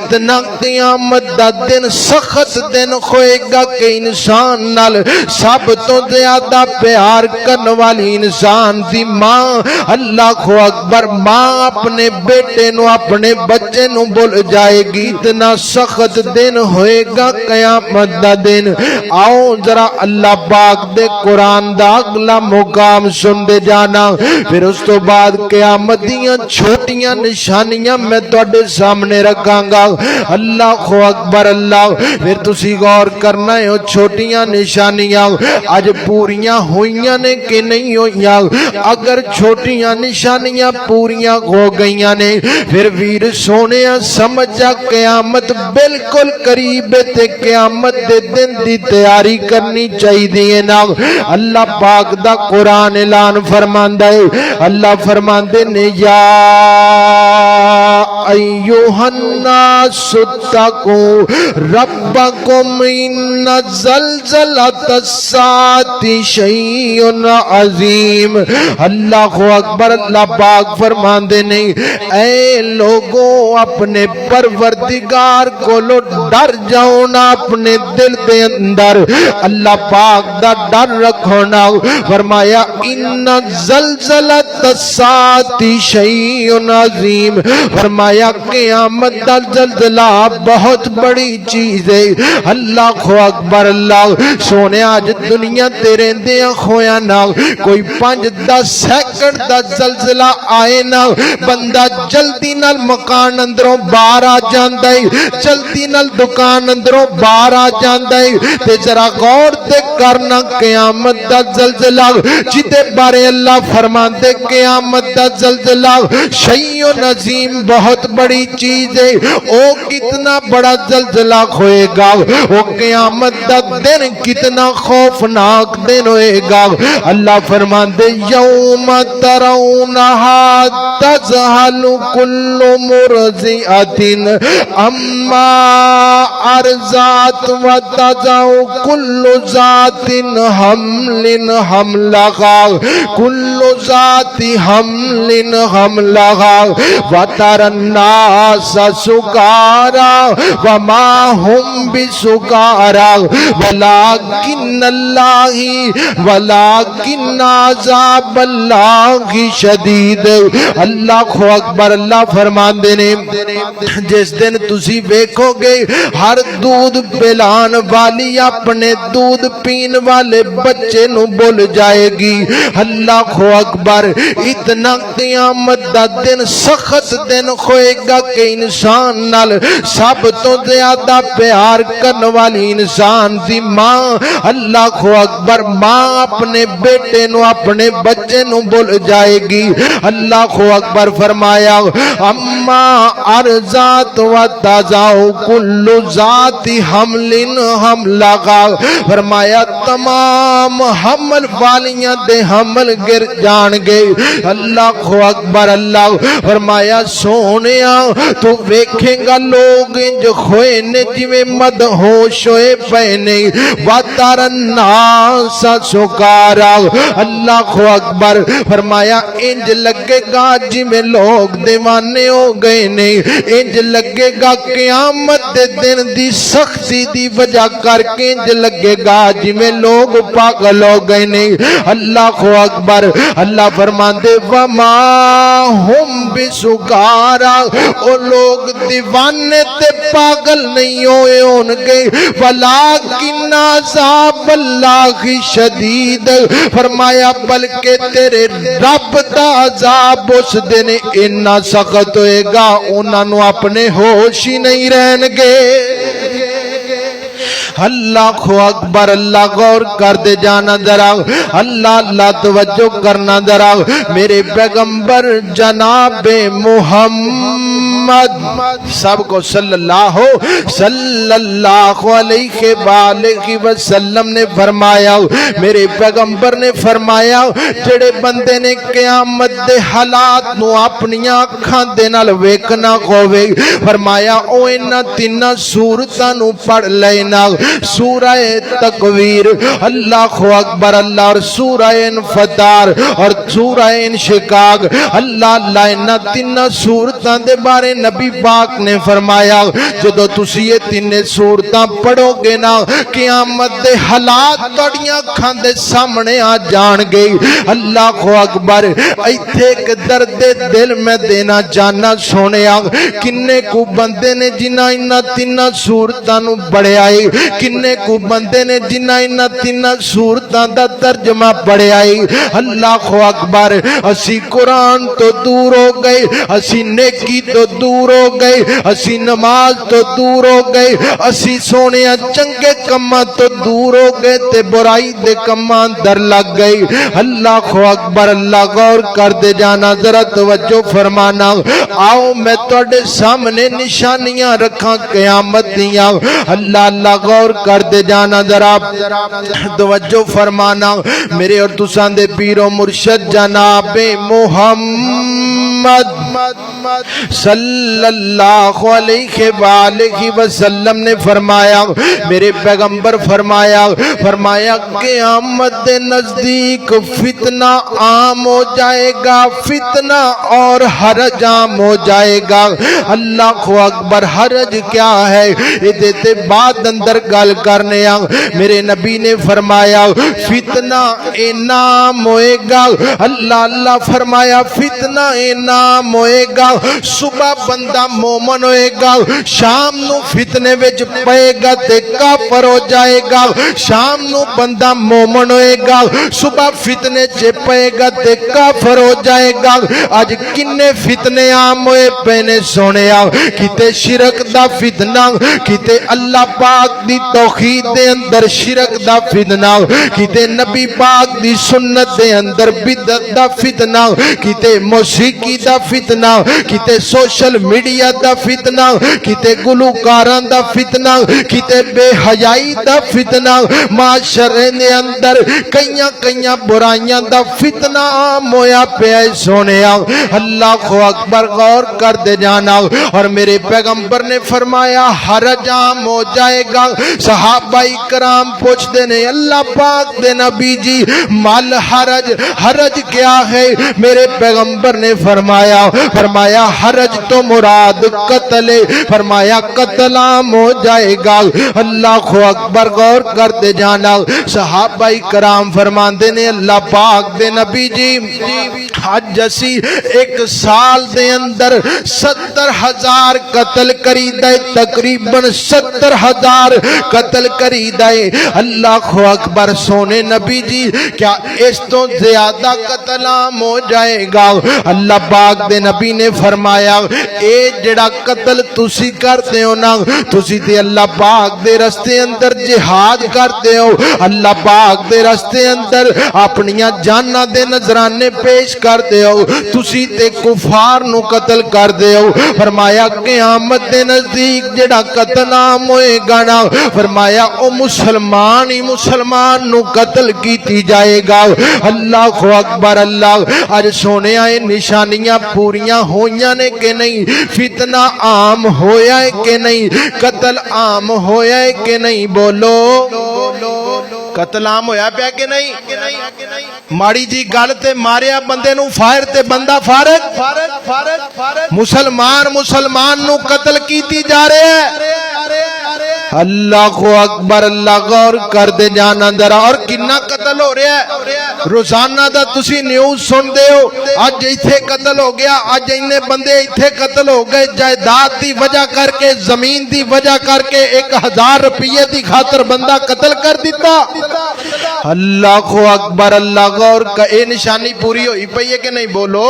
اتنا قیامت دا دن سخت دن ہوئے گا کہ انسان نال سب تو زیادہ پیار کرنے والی انسان دی ماں اللہ اکبر ماں اپنے بیٹے نو اپنے بچے نو بول جائے گی اتنا سخت دن ہوئے گا قیامت دا دن آؤ ذرا اللہ پاک دے قرآن دا اگلا مقام سن دے جانا پھر اس تو بعد قیامت دیاں چھوٹیاں نشانیاں میں توڑے سامنے رکھاں گا اللہ اکبر اللہ پھر تسی غور کرنا ہے چھوٹیاں نشانیاں آج پوریاں ہوئیاں نے کہ نہیں ہوئیاں اگر چھوٹیاں نشانیاں پوریاں ہو گئیاں نے پھر ویر سونے سمجھا قیامت بالکل قریب تے قیامت دے دن دی تیاری کرنی چاہی دیئے نا اللہ پاک دا قرآن اعلان فرماندہ ہے اللہ فرماندے نے یا ایوہ الناس اتقوا ربکم ان زلزلۃ الساعۃ شیء عظیم اللہ اکبر اللہ پاک فرماندے نے اے لوگوں اپنے پروردگار کو ڈر جاؤ نا اپنے دل دے اندر اللہ پاک دا ڈر رکھو نا فرمایا ان زلزلۃ الساعۃ شیء عظیم فرمایا قیامت دا زلزلہ بہت بڑی چیز ہے اللہ اکبر اللہ سونے آج دنیا تیرے دیا کھویا نا کوئی 5-10 سیکنڈ دا زلزلہ آئے نا بندہ جلدی نال مکان اندروں باہر آ جاندہ ہے جلدی نال دکان اندروں باہر آ جاندہ ہے تے ذرا غور تے کرنا قیامت دا زلزلہ جتے بارے اللہ فرمان دے قیامت دا زلزلہ شیء عظیم بہت بڑی چیز ہے او کتنا بڑا زلزلہ ہوئے گا او قیامت دا دن کتنا خوفناک دن ہوئے گا اللہ فرمان دے یوم ترونہا تذہل کل مرضعۃ اما ارضعت وتضع کل ذات حمل حملہا کل ذات حمل حملہا وتری الناس سکارا وما ہم بسکارا ولکن عذاب اللہ شدید اللہ اکبر اللہ فرمان دینے جس دن تسی بیکھو گے ہر دودھ پلان والی اپنے دودھ پین والے بچے نو بول جائے گی اللہ اکبر اتنا قیامت دا دن سخت دن ہوئے گا کہ انسان نال سب تو زیادہ پیار کرنے والی انسان دی ماں اللہ اکبر ماں اپنے بیٹے نو اپنے بچے نو بول جائے گی اللہ اکبر فرمایا اما ارضعت وتضع کل ذات حمل حملہا فرمایا تمام حمل والیاں دے حمل گر جان گے اللہ اکبر اللہ فرمایا سونیا تو ویکھیں گا لوگ جو کھوئے نے جویں مدہوش ہوئے پہنے وَتَرَى النَّاسَ سُکارا اللہ اکبر فرمایا انج لگے گا جویں لوگ دیوانے ہو گئے نے انج لگے گا قیامت دے دن دی سختی دی وجہ کر کے انج لگے گا جویں لوگ پاگل ہو گئے نے اللہ اکبر اللہ فرماندے وَمَا هُمْ بِسُکارا او لوگ دیوانے تے پاگل نہیں ہوئے ہونگے ولیکن عذاب اللہ شدید فرمایا بلکہ تیرے رب دا عذاب اس دن اتنا سخت ہوئے گا انہاں نو اپنے ہوش ہی نہیں رہنگے اللہ اکبر اللہ غور کر دے جانا ذرا اللہ اللہ توجہ کرنا ذرا میرے پیغمبر جناب محمد سب کو صلی اللہ علیہ وآلہ وسلم نے فرمایا میرے پیغمبر نے فرمایا جڑے بندے نے قیامت دے حالات نو اپنی آنکھاں دے نال ویکھنا ہووے فرمایا او انہاں تیناں سورتاں نو پڑھ لینا سورہ تکویر اللہ اکبر اللہ اور سورہ انفطار اور سورہ انشقاق اللہ اللہ انہاں تیناں سورتاں دے بارے نبی پاک نے فرمایا جدو تسی یہ تین صورتاں پڑھو گے نا قیامت دے حالات توڑیاں اکھاں دے سامنے آ جان گئی. اللہ اکبر. ایتھے ایک درد دل میں دینا جانا سونے کنے کو بندے نے جنہ انہاں تین صورتاں نو پڑھے آئی, کنے کو بندے نے جنہ انہاں تین صورتاں دا ترجمہ پڑھے آئی. اللہ اکبر. اسی قرآن تو دور ہو گئے, اسی نیکی تو دور ہو گئے, اسی نماز تو دور ہو گئے, اسی سونے چنگے کماں تو دور ہو گئے تے برائی دے کماں در لگ گئی. اللہ اکبر. اللہ غور کر دے جانا, ذرا توجہ فرمانا. آؤ میں تواڈے سامنے نشانیاں رکھاں قیامت دیاں. اللہ غور کر دے جانا, ذرا توجہ فرمانا. میرے اور تساں دے پیر و مرشد جناب محمد صلی اللہ علیہ وآلہ وسلم نے فرمایا, میرے پیغمبر فرمایا قیامت دے نزدیک فتنہ عام ہو جائے گا, فتنہ اور حرج عام ہو جائے گا. اللہ اکبر. حرج کیا ہے یہ دیتے بعد اندر گل کرنے میرے نبی نے فرمایا فتنہ انعام ہوئے گا. اللہ فرمایا فتنہ انعام ہوئے گا. صبح بندہ مومن ہوئے گا, شام نو فتنے وچ پئے گا تے کافر ہو جائے گا. شام نو بندہ مومن ہوئے گا, صبح فتنے چ پئے گا تے کافر ہو جائے گا. آج کنے فتنے عام ہوئے پینے سونے کتے شرک دا فتنہ, کتے اللہ پاک دی توحید دے اندر شرک دا فتنہ, کتے نبی پاک دی سنت دے اندر بدعت دا فتنہ, کتے موسیقی دا فتنہ, کتے سوشل میڈیا دا فتنہ, کتے گلوکاران دا فتنہ, کتے بے حیائی دا فتنہ, معاشرے دے اندر کئیاں برائیاں دا فتنہ عام ہویا پیا سونے. اللہ اکبر. غور کر دے جانا. اور میرے پیغمبر نے فرمایا حرج عام ہو جائے گا. صحابہ کرام پوچھتے نے اللہ پاک دے نبی جی مال حرج کیا ہے؟ میرے پیغمبر نے فرمایا حرج تو مراد قتل ہے. فرمایا قتل عام ہو جائے گا. اللہ اکبر. غور کر دے جانا. صحابہ کرام فرماندے نے اللہ پاک دے نبی جی حج اسی ایک سال دے اندر 70,000 قتل کری دے, تقریباً 70,000 قتل کری دے. اللہ اکبر. سونے نبی جی کیا اس تو زیادہ قتل عام ہو جائے گا؟ اللہ پاک دے نبی نے فرمایا اے جڑا قتل تسی کرتے ہو نا, تسی تے اللہ پاک دے رستے اندر جہاد کرتے ہو, اللہ پاک دے رستے اندر اپنیاں جاناں دے نذرانے پیش کرتے ہو, تسی تے کفار نو قتل کر دے ہو. فرمایا قیامت دے نزدیک جڑا قتل عام ہوئے گا نا, فرمایا او مسلمان ہی مسلمان نو قتل کیتی جائے گا. اللہ اکبر. اللہ آج سونے آئے نشانیاں پوریاں ہویاں نے کہ نہیں, فتنہ عام ہویا ہے کہ نہیں, قتل عام ہویا ہے کہ نہیں؟ بولو قتل عام ہویا پیا کہ نہیں؟ ماڑی جی گل تے ماریا بندے نو فائر تے بندہ فارغ. مسلمان نو قتل کیتی جا رہے ہیں. اللہ اکبر. اللہ غور کر دے جانا ذرا. اور کنا قتل ہو رہا ہے روزانہ دا تسی نیوز سن دے ہو, اج ایتھے قتل ہو گیا, اج اینے بندے ایتھے قتل ہو گئے, جائیداد دی وجہ کر کے, زمین دی وجہ کر کے 1000 روپیے دی خاطر بندہ قتل کر دیتا. اللہ اکبر. اللہ غور کا اے نشانی پوری ہوئی پئی ہے کہ نہیں؟ بولو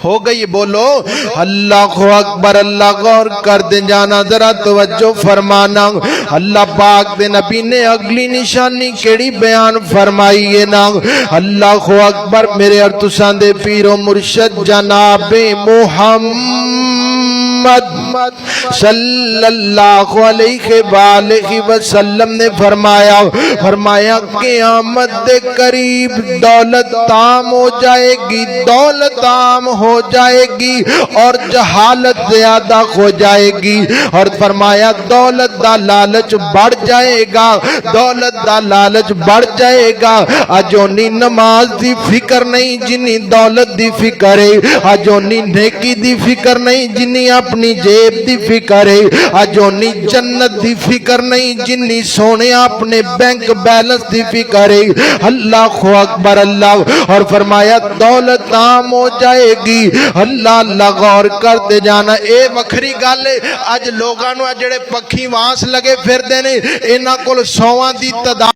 ہو گئی. بولو اللہ اکبر. اللہ غور کر دے جانا ذرا توجہ فرمانا. اللہ پاک دے نبی نے اگلی نشانی کیڑی بیان فرمائی ہے نا. اللہ اکبر. میرے اور تساں دے پیر و مرشد جناب محمد محمد صلی اللہ علیہ وآلہ وسلم نے فرمایا قیامت دے قریب دولت تام ہو جائے گی، دولت عام ہو جائے گی اور جہالت زیادہ ہو جائے گی، اور فرمایا دولت دا لالچ بڑھ جائے گا، دولت دا لالچ بڑھ جائے گا۔ اجونی نماز دی فکر نہیں جنی دولت دی فکر ہے، اجونی نیکی دی فکر نہیں جنی اپنی جیب دی فکر ہے، اجونی جنت دی فکر نہیں جنی سونے اپنے بینک بیلنس دی فکر ہے۔ اللہ اکبر اللہ، اور فرمایا دولت عام ہو جائے گی۔ اللہ اللہ غور کرتے جانا، اے وکھری گل ہے اج لوگاں نو جڑے پکھی وانس لگے پھردے نے انہاں کول 100 دی تعداد